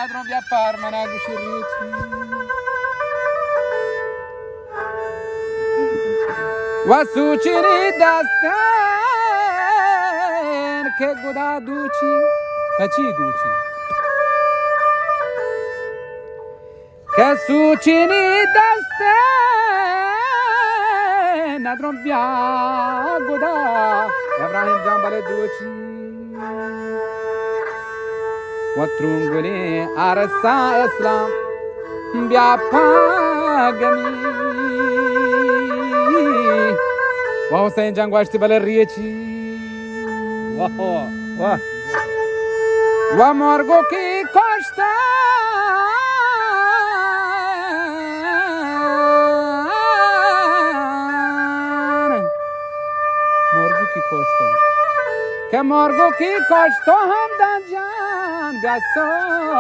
ندارم بیا پر من گوشی ریتی و سوچینی دستن که گدا دوچی کچی دوچی که سوچینی دستن ندارم بیا گدا ابراهیم جان بله دوچی و ترونگونی عرصا اسلام بیا پاگمی و حسین جان گوشتی بله ریچی واه و مرگو کی کشتن مرگو کی کشتن که مرگو کی کشتن هم در جان گسا